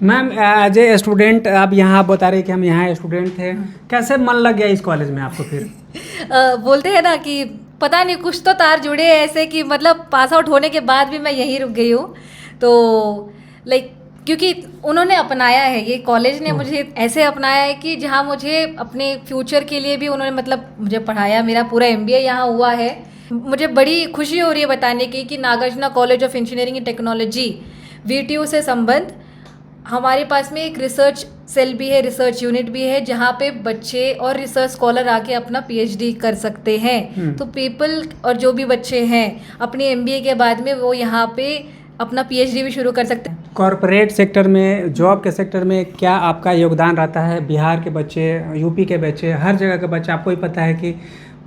Ma'am as a student आप यहाँ बता रहे कि हम यहाँ स्टूडेंट थे, कैसे मन लग गया इस कॉलेज में आपको फिर? बोलते हैं ना कि पता नहीं कुछ तो तार जुड़े हैं ऐसे कि मतलब पास आउट होने के बाद भी मैं यहीं रुक गई हूँ। तो लाइक क्योंकि उन्होंने अपनाया है, ये कॉलेज ने मुझे ऐसे अपनाया है कि जहाँ मुझे अपने फ्यूचर के लिए भी उन्होंने मतलब मुझे पढ़ाया। मेरा पूरा MBA यहाँ हुआ है। मुझे बड़ी खुशी हो रही है बताने की कि Nagarjuna college of engineering and technology VTU से संबंध हमारे पास में एक रिसर्च सेल भी है, रिसर्च यूनिट भी है, जहाँ पे बच्चे और रिसर्च स्कॉलर आके अपना PhD कर सकते हैं। तो पीपल और जो भी बच्चे हैं अपनी MBA के बाद में वो यहाँ पे अपना PhD भी शुरू कर सकते हैं। कॉरपोरेट सेक्टर में, जॉब के सेक्टर में क्या आपका योगदान रहता है? बिहार के बच्चे, यूपी के बच्चे, हर जगह के बच्चे, आपको ही पता है कि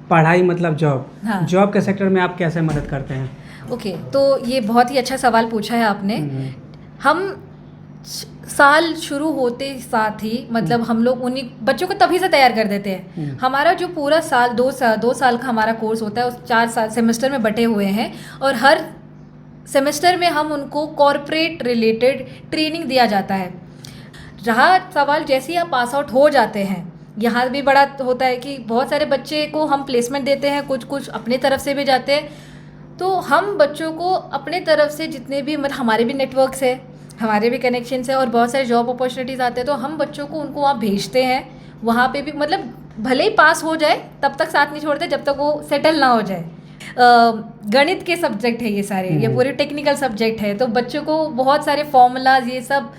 पढ़ाई मतलब जॉब। हाँ। जॉब के सेक्टर में आप कैसे मदद करते हैं? ओके, तो ये बहुत ही अच्छा सवाल पूछा है आपने। हम साल शुरू होते साथ ही मतलब हम लोग उन्हीं बच्चों को तभी से तैयार कर देते हैं। हमारा जो पूरा साल दो साल का हमारा कोर्स होता है उस 4 साल सेमेस्टर में बटे हुए हैं और हर सेमेस्टर में हम उनको कॉरपोरेट रिलेटेड ट्रेनिंग दिया जाता है। रहा सवाल जैसे ही आप पास आउट हो जाते हैं, यहाँ भी बड़ा होता है कि बहुत सारे बच्चे को हम प्लेसमेंट देते हैं, कुछ अपने तरफ से भी जाते हैं। तो हम बच्चों को अपने तरफ से जितने भी मतलब हमारे भी नेटवर्क्स है, हमारे भी कनेक्शंस है और बहुत सारे जॉब अपॉर्चुनिटीज़ आते हैं, तो हम बच्चों को उनको वहाँ भेजते हैं। वहाँ पे भी मतलब भले ही पास हो जाए तब तक साथ नहीं छोड़ते जब तक वो सेटल ना हो जाए। गणित के सब्जेक्ट है ये सारे, ये पूरे टेक्निकल सब्जेक्ट है, तो बच्चों को बहुत सारे फॉर्मूलाज ये सब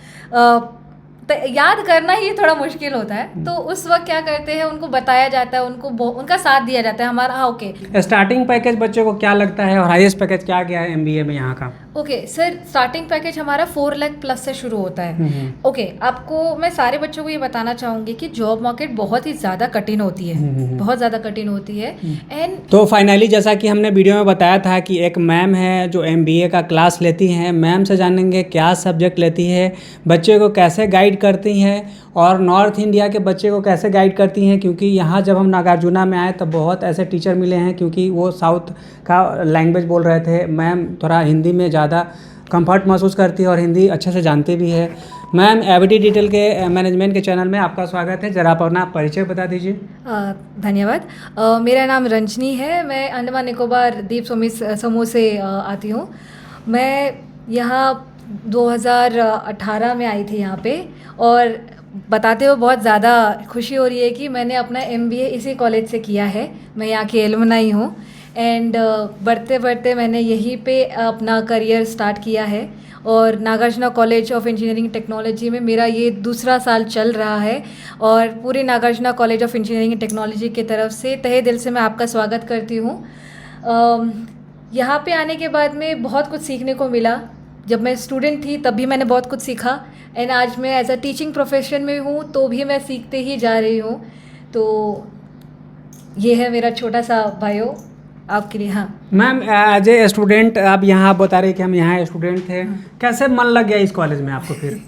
याद करना ही थोड़ा मुश्किल होता है। तो उस वक्त क्या करते हैं, उनको बताया जाता है, उनको उनका साथ दिया जाता है हमारा। हाँ, ओके। स्टार्टिंग पैकेज बच्चों को क्या लगता है और हाईएस्ट पैकेज क्या क्या है MBA में यहाँ का? ओके सर, स्टार्टिंग पैकेज हमारा 4 लाख प्लस से शुरू होता है। ओके, आपको मैं सारे बच्चों को ये बताना चाहूँगी कि जॉब मार्केट बहुत ही ज़्यादा कठिन होती है, बहुत ज़्यादा कठिन होती है। एंड तो फाइनली जैसा कि हमने वीडियो में बताया था कि एक मैम है जो MBA का क्लास लेती हैं। मैम से जानेंगे क्या सब्जेक्ट लेती है, बच्चे को कैसे गाइड करती हैं और नॉर्थ इंडिया के बच्चे को कैसे गाइड करती हैं, क्योंकि यहाँ जब हम नागार्जुना में आए तब बहुत ऐसे टीचर मिले हैं क्योंकि वो साउथ का लैंग्वेज बोल रहे थे। मैम थोड़ा हिंदी में ज़्यादा कंफर्ट महसूस करती है और हिंदी अच्छे से जानती भी है। मैम, ABD डिटेल के मैनेजमेंट के चैनल में आपका स्वागत है। ज़रा आप अपना परिचय बता दीजिए। धन्यवाद। मेरा नाम रंजनी है, मैं अंडमान निकोबार द्वीप समूह से आती हूँ। मैं यहाँ 2018 में आई थी यहाँ पे और बताते हुए बहुत ज़्यादा खुशी हो रही है कि मैंने अपना MBA इसी कॉलेज से किया है। मैं यहाँ की एलुमनाई हूँ एंड बढ़ते बढ़ते मैंने यहीं पे अपना करियर स्टार्ट किया है और Nagarjuna college of engineering technology में मेरा ये दूसरा साल चल रहा है। और पूरे Nagarjuna college of engineering technology की तरफ से तहे दिल से मैं आपका स्वागत करती हूँ। यहाँ पे आने के बाद में बहुत कुछ सीखने को मिला। जब मैं स्टूडेंट थी तब भी मैंने बहुत कुछ सीखा एंड आज मैं एज अ टीचिंग प्रोफेशन में हूँ तो भी मैं सीखते ही जा रही हूँ। तो ये है मेरा छोटा सा बायो आपके लिए। हाँ मैम, एज ए स्टूडेंट आप यहाँ बता रहे कि हम यहाँ स्टूडेंट थे, कैसे मन लग गया इस कॉलेज में आपको फिर?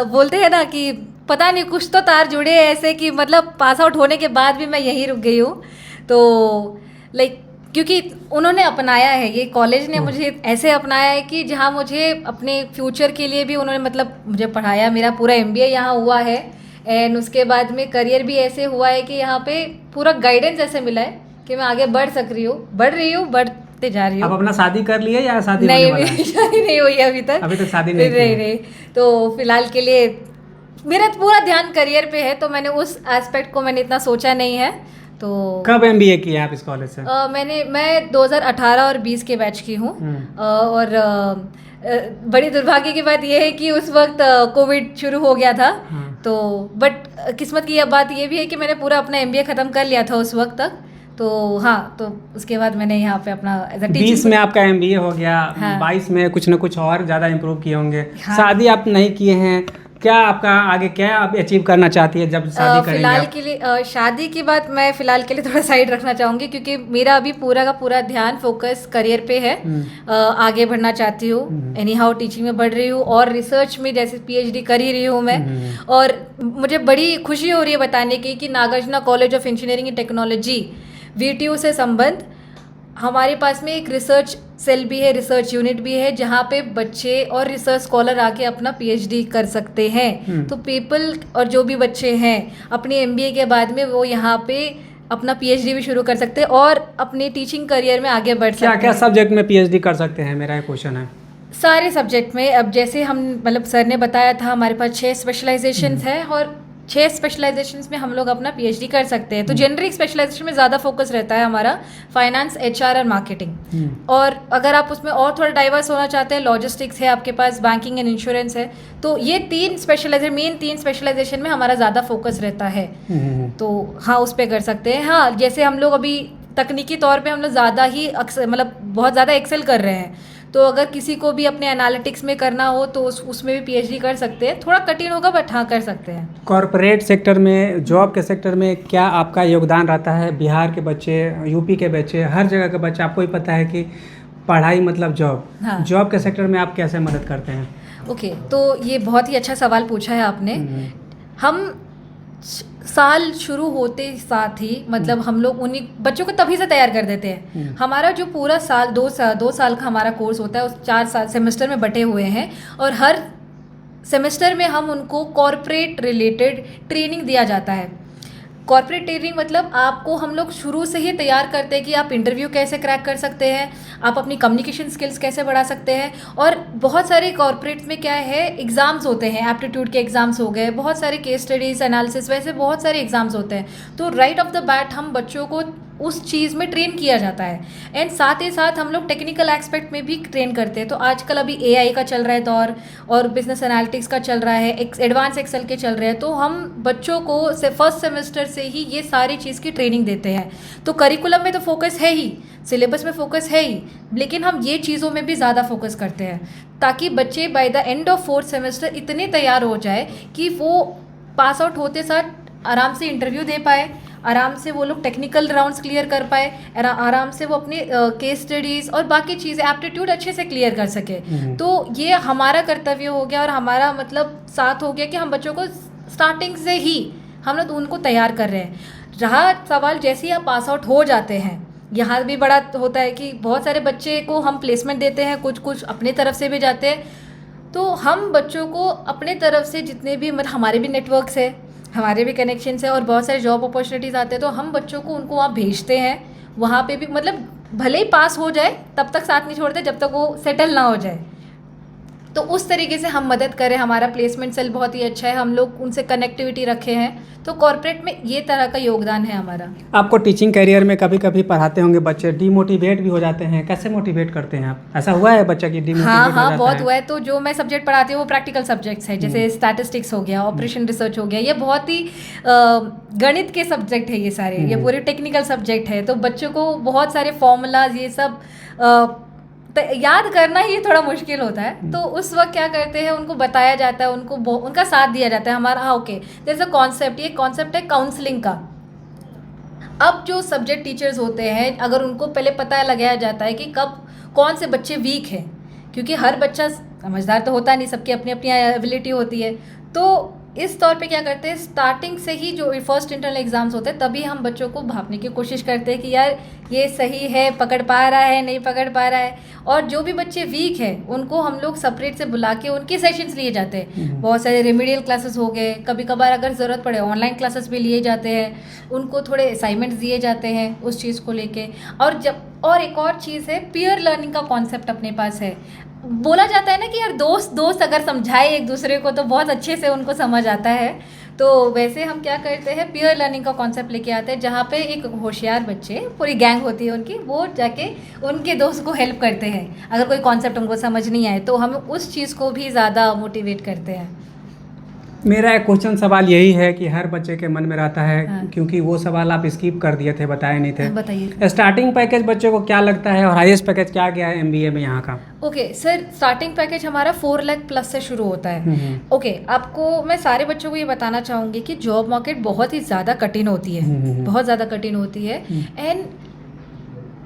बोलते हैं ना कि पता नहीं कुछ तो तार जुड़े हैं ऐसे कि मतलब पास आउट होने के बाद भी मैं यहीं रुक गई हूँ। तो लाइक क्योंकि उन्होंने अपनाया है, ये कॉलेज ने मुझे ऐसे अपनाया है कि जहाँ मुझे अपने फ्यूचर के लिए भी उन्होंने मतलब मुझे पढ़ाया। मेरा पूरा MBA यहाँ हुआ है एंड उसके बाद में करियर भी ऐसे हुआ है कि यहाँ पे पूरा गाइडेंस ऐसे मिला है कि मैं आगे बढ़ रही हूँ, बढ़ते जा रही हूँ। आप अपना शादी कर लिया या शादी नहीं, होने वाला है? शादी नहीं हुई अभी तक शादी नहीं की है। नहीं। तो फिलहाल के लिए मेरा पूरा ध्यान करियर पे है, तो मैंने उस एस्पेक्ट को मैंने इतना सोचा नहीं है। तो कब MBA किया आप इस कॉलेज से? मैं 2018 और 20 के बैच की हूँ। और बड़ी दुर्भाग्य की बात यह है कि उस वक्त कोविड शुरू हो गया था। तो बट किस्मत की बात ये भी है कि मैंने पूरा अपना MBA ख़त्म कर लिया था उस वक्त तक। तो हाँ, तो उसके बाद मैंने यहाँ पे अपना एज अ 20 में आपका MBA हो गया। हाँ। 22 में कुछ ना कुछ और ज़्यादा इम्प्रूव किए होंगे। हाँ। शादी आप नहीं किए हैं, क्या आपका आगे क्या आप अचीव करना चाहती है जब शादी करेंगे? फिलहाल के लिए शादी की बात मैं फिलहाल के लिए थोड़ा साइड रखना चाहूँगी क्योंकि मेरा अभी पूरा का पूरा ध्यान फोकस करियर पे है। आगे बढ़ना चाहती हूँ, एनी हाउ टीचिंग में बढ़ रही हूँ और रिसर्च में जैसे PhD कर ही रही हूँ मैं। और मुझे बड़ी खुशी हो रही है बताने की कि Nagarjuna college of engineering and technology VTU से संबंध हमारे पास में एक रिसर्च सेल भी है, रिसर्च यूनिट भी है, जहाँ पे बच्चे और रिसर्च स्कॉलर आके अपना पीएचडी कर सकते हैं। तो पीपल और जो भी बच्चे हैं अपनी एमबीए के बाद में वो यहाँ पे अपना पीएचडी भी शुरू कर सकते हैं और अपने टीचिंग करियर में आगे बढ़ सकते हैं। क्या सब्जेक्ट में पीएचडी कर सकते हैं, मेरा एक क्वेश्चन है। सारे सब्जेक्ट में। अब जैसे हम मतलब सर ने बताया था हमारे पास 6 स्पेशलाइजेशंस है और 6 स्पेशलाइजेशंस में हम लोग अपना पीएचडी कर सकते हैं। तो जेनरिक स्पेशलाइजेशन में ज़्यादा फोकस रहता है हमारा फाइनेंस, एचआर और मार्केटिंग। और अगर आप उसमें और थोड़ा डाइवर्स होना चाहते हैं, लॉजिस्टिक्स है आपके पास, बैंकिंग एंड इंश्योरेंस है, तो ये 3 स्पेशलाइजेशन, मेन 3 स्पेशलाइजेशन में हमारा ज़्यादा फोकस रहता है। तो हाँ, उस पर कर सकते हैं। हाँ, जैसे हम लोग अभी तकनीकी तौर पर हम लोग ज़्यादा ही मतलब बहुत ज़्यादा एक्सेल कर रहे हैं, तो अगर किसी को भी अपने एनालिटिक्स में करना हो तो उसमें भी पीएचडी कर सकते हैं। थोड़ा कठिन होगा बट हाँ, कर सकते हैं। कॉरपोरेट सेक्टर में, जॉब के सेक्टर में क्या आपका योगदान रहता है? बिहार के बच्चे, यूपी के बच्चे, हर जगह के बच्चे, आपको ही पता है कि पढ़ाई मतलब जॉब। हाँ। जॉब के सेक्टर में आप कैसे मदद करते हैं? ओके, तो ये बहुत ही अच्छा सवाल पूछा है आपने। हम साल शुरू होते साथ ही मतलब हम लोग उन्हीं बच्चों को तभी से तैयार कर देते हैं। हमारा जो पूरा साल 2 साल का हमारा कोर्स होता है, उस 4 साल सेमेस्टर में बटे हुए हैं और हर सेमेस्टर में हम उनको कॉर्पोरेट रिलेटेड ट्रेनिंग दिया जाता है। कॉर्पोरेट ट्रेनिंग मतलब आपको हम लोग शुरू से ही तैयार करते हैं कि आप इंटरव्यू कैसे क्रैक कर सकते हैं, आप अपनी कम्युनिकेशन स्किल्स कैसे बढ़ा सकते हैं। और बहुत सारे कॉर्पोरेट्स में क्या है, एग्ज़ाम्स होते हैं, एप्टीट्यूड के एग्ज़ाम्स हो गए, बहुत सारे केस स्टडीज़, एनालिसिस, वैसे बहुत सारे एग्ज़ाम्स होते हैं। तो राइट ऑफ द बैट हम बच्चों को उस चीज़ में ट्रेन किया जाता है। एंड साथ ही साथ हम लोग टेक्निकल एस्पेक्ट में भी ट्रेन करते हैं। तो आजकल अभी एआई का चल रहा है दौर और बिजनेस एनालिटिक्स का चल रहा है, एडवांस एक्सेल के चल रहे हैं। तो हम बच्चों को फर्स्ट सेमेस्टर से ही ये सारी चीज़ की ट्रेनिंग देते हैं। तो करिकुलम में तो फोकस है ही, सिलेबस में फोकस है ही, लेकिन हम ये चीज़ों में भी ज़्यादा फोकस करते हैं ताकि बच्चे by the end of 4th semester इतने तैयार हो जाए कि वो पास आउट होते साथ आराम से इंटरव्यू दे पाए, आराम से वो लोग टेक्निकल राउंड्स क्लियर कर पाए, आराम से वो अपने केस स्टडीज़ और बाकी चीज़ें एप्टीट्यूड अच्छे से क्लियर कर सके। तो ये हमारा कर्तव्य हो गया और हमारा मतलब साथ हो गया कि हम बच्चों को स्टार्टिंग से ही हम लोग उनको तैयार कर रहे हैं। रहा सवाल जैसे ही आप पास आउट हो जाते हैं, यहाँ भी बड़ा होता है कि बहुत सारे बच्चे को हम प्लेसमेंट देते हैं, कुछ अपने तरफ से भी जाते हैं। तो हम बच्चों को अपने तरफ से जितने भी मतलब हमारे भी नेटवर्क्स है, हमारे भी कनेक्शंस है और बहुत सारे जॉब अपॉर्चुनिटीज़ आते हैं, तो हम बच्चों को उनको वहाँ भेजते हैं। वहाँ पे भी मतलब भले ही पास हो जाए तब तक साथ नहीं छोड़ते जब तक वो सेटल ना हो जाए। तो उस तरीके से हम मदद करें। हमारा प्लेसमेंट सेल बहुत ही अच्छा है, हम लोग उनसे कनेक्टिविटी रखे हैं। तो कॉर्पोरेट में ये तरह का योगदान है हमारा। आपको टीचिंग करियर में कभी कभी पढ़ाते होंगे बच्चे डिमोटिवेट भी हो जाते हैं, कैसे मोटिवेट करते हैं आप? ऐसा हुआ है बच्चा की डिमोटिवेट हो जाता है? बहुत हुआ है। तो जो मैं सब्जेक्ट पढ़ाती हूँ वो प्रैक्टिकल सब्जेक्ट्स है, जैसे स्टैटिस्टिक्स हो गया, ऑपरेशन रिसर्च हो गया, ये बहुत ही गणित के सब्जेक्ट है ये सारे, ये पूरे टेक्निकल सब्जेक्ट है। तो बच्चों को बहुत सारे फॉर्मूलाज ये सब याद करना ही थोड़ा मुश्किल होता है। तो उस वक्त क्या करते हैं, उनको बताया जाता है, उनको उनका साथ दिया जाता है हमारा। हाँ, ओके, जैसे कॉन्सेप्ट, ये कॉन्सेप्ट है काउंसलिंग का। अब जो सब्जेक्ट टीचर्स होते हैं, अगर उनको पहले पता लगाया जाता है कि कब कौन से बच्चे वीक हैं, क्योंकि हर बच्चा समझदार तो होता नहीं, सबकी अपनी अपनी एबिलिटी होती है। तो इस तौर पे क्या करते हैं, स्टार्टिंग से ही जो फर्स्ट इंटरनल एग्जाम्स होते हैं तभी हम बच्चों को भापने की कोशिश करते हैं कि यार ये सही है, पकड़ पा रहा है, नहीं पकड़ पा रहा है। और जो भी बच्चे वीक हैं उनको हम लोग सेपरेट से बुला के उनके सेशंस लिए जाते हैं। बहुत सारे रेमेडियल क्लासेस हो गए, कभी कभार अगर ज़रूरत पड़े ऑनलाइन क्लासेस भी लिए जाते हैं, उनको थोड़े असाइनमेंट्स दिए जाते हैं उस चीज़ को लेके। और एक और चीज़ है, पीयर लर्निंग का कॉन्सेप्ट अपने पास है। बोला जाता है ना कि यार दोस्त अगर समझाए एक दूसरे को तो बहुत अच्छे से उनको समझ आता है। तो वैसे हम क्या करते हैं, पीयर लर्निंग का कॉन्सेप्ट लेके आते हैं, जहाँ पे एक होशियार बच्चे, पूरी गैंग होती है उनकी, वो जाके उनके दोस्त को हेल्प करते हैं। अगर कोई कॉन्सेप्ट उनको समझ नहीं आए तो हम उस चीज़ को भी ज़्यादा मोटिवेट करते हैं। मेरा एक क्वेश्चन सवाल यही है कि हर बच्चे के मन में रहता है, क्योंकि वो सवाल आप स्किप कर दिए थे, बताए नहीं थे। बताइए। स्टार्टिंग पैकेज बच्चे को क्या लगता है और हाईएस्ट पैकेज क्या गया है एमबीए में यहाँ का? ओके सर, स्टार्टिंग पैकेज हमारा 4 लाख प्लस से शुरू होता है। ओके, आपको मैं सारे बच्चों को ये बताना चाहूँगी कि जॉब मार्केट बहुत ही ज़्यादा कठिन होती है, बहुत ज़्यादा कठिन होती है। एंड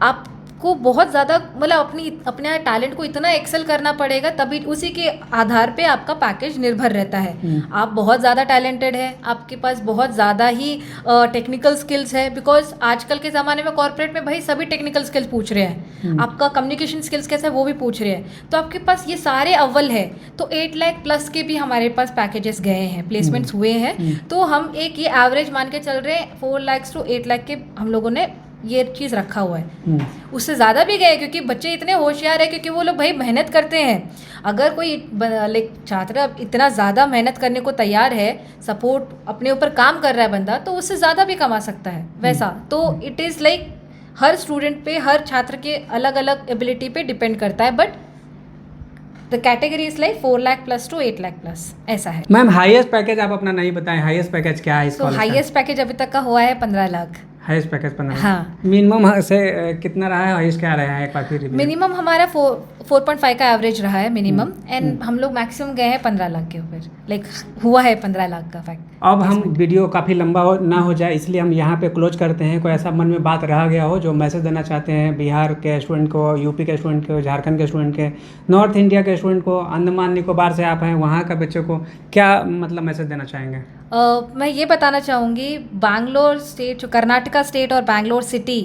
आप आपको बहुत ज़्यादा मतलब अपने टैलेंट को इतना एक्सेल करना पड़ेगा, तभी उसी के आधार पे आपका पैकेज निर्भर रहता है। आप बहुत ज़्यादा टैलेंटेड है, आपके पास बहुत ज़्यादा ही टेक्निकल स्किल्स है, बिकॉज आजकल के ज़माने में कॉर्पोरेट में भाई सभी टेक्निकल स्किल्स पूछ रहे हैं, आपका कम्युनिकेशन स्किल्स कैसा है वो भी पूछ रहे हैं, तो आपके पास ये सारे अव्वल है। तो 8 लाख प्लस के भी हमारे पास पैकेजेस गए हैं, प्लेसमेंट्स हुए हैं। तो हम एक ये एवरेज मान के चल रहे हैं 4 लाख to 8 लाख के हम लोगों ने ये चीज़ रखा हुआ है। उससे ज़्यादा भी गए क्योंकि बच्चे इतने होशियार है, क्योंकि वो लोग भाई मेहनत करते हैं। अगर कोई छात्र इतना ज़्यादा मेहनत करने को तैयार है, सपोर्ट अपने ऊपर काम कर रहा है बंदा, तो उससे ज़्यादा भी कमा सकता है वैसा। तो it is like her student पे, हर छात्र के अलग अलग एबिलिटी पे डिपेंड करता है, but the category is like 4 lakh plus to 8 lakh plus, ऐसा है। मैम हाईएस्ट पैकेज आप अपना नहीं बताएं, हाईएस्ट पैकेज क्या है इस तो कॉलेज का? हाईएस्ट पैकेज अभी तक का हुआ है 15 लाख। Highest package 15 lakh. हाँ। मिनिमम से कितना रहा है, हाईएस्ट क्या रहा है, एक बार फिर रिव्यू। मिनिमम हमारा 4.5 का एवरेज रहा है मिनिमम, एंड हम लोग मैक्सिमम गए हैं 15 लाख के ऊपर, लाइक हुआ है 15 लाख का फैक्ट। अब हम वीडियो काफ़ी लंबा ना हो जाए, इसलिए हम यहाँ पे क्लोज करते हैं। कोई ऐसा मन में बात रह गया हो जो मैसेज देना चाहते हैं बिहार के स्टूडेंट को, यूपी के स्टूडेंट को, झारखंड के स्टूडेंट के, नॉर्थ इंडिया के स्टूडेंट को, अंडमान निकोबार से आप हैं वहाँ का बच्चों को, क्या मतलब मैसेज देना चाहेंगे? मैं ये बताना चाहूँगी, बैंगलोर स्टेट, कर्नाटका स्टेट और बैंगलोर सिटी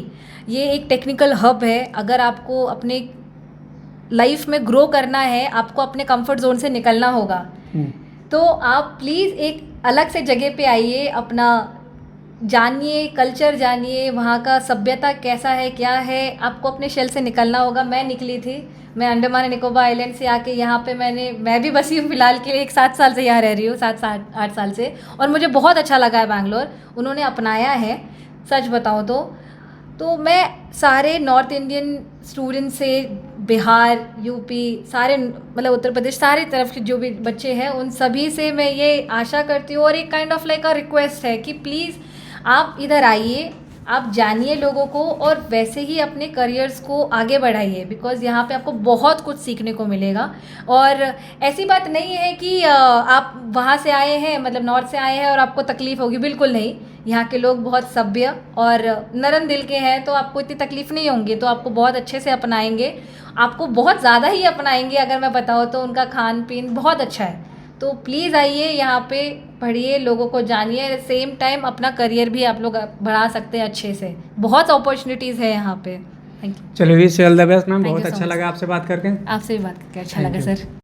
ये एक टेक्निकल हब है। अगर आपको अपने लाइफ में ग्रो करना है, आपको अपने कंफर्ट जोन से निकलना होगा, तो आप प्लीज़ एक अलग से जगह पे आइए, अपना जानिए, कल्चर जानिए, वहाँ का सभ्यता कैसा है, क्या है। आपको अपने शेल से निकलना होगा। मैं निकली थी, मैं अंडमान निकोबार आइलैंड से आके यहाँ पे मैं भी बसी हूँ फिलहाल के लिए, 7 साल से यहाँ रह रही हूँ, 7-8 साल से, और मुझे बहुत अच्छा लगा है बैंगलोर। उन्होंने अपनाया है, सच बताऊँ तो मैं सारे नॉर्थ इंडियन स्टूडेंट से, बिहार, यूपी, सारे मतलब उत्तर प्रदेश, सारी तरफ के जो भी बच्चे हैं उन सभी से मैं ये आशा करती हूँ, और एक kind of like a request है कि प्लीज़ आप इधर आइए, आप जानिए लोगों को, और वैसे ही अपने करियर्स को आगे बढ़ाइए, बिकॉज़ यहाँ पे आपको बहुत कुछ सीखने को मिलेगा। और ऐसी बात नहीं है कि आप वहाँ से आए हैं, मतलब नॉर्थ से आए हैं और आपको तकलीफ़ होगी, बिल्कुल नहीं। यहाँ के लोग बहुत सभ्य और नरम दिल के हैं, तो आपको इतनी तकलीफ़ नहीं होंगी, तो आपको बहुत अच्छे से अपनाएंगे, आपको बहुत ज़्यादा ही अपनाएंगे। अगर मैं बताऊँ तो उनका खान पीन बहुत अच्छा है। तो प्लीज़ आइए, यहाँ पे पढ़िए, लोगों को जानिए, सेम टाइम अपना करियर भी आप लोग बढ़ा सकते हैं अच्छे से। बहुत अपॉर्चुनिटीज़ है यहाँ पे। Thank you. चलिए, wish you all the best ma'am. Thank you बहुत so अच्छा much. लगा आपसे बात करके। आपसे भी बात करके अच्छा Thank लगा you. सर।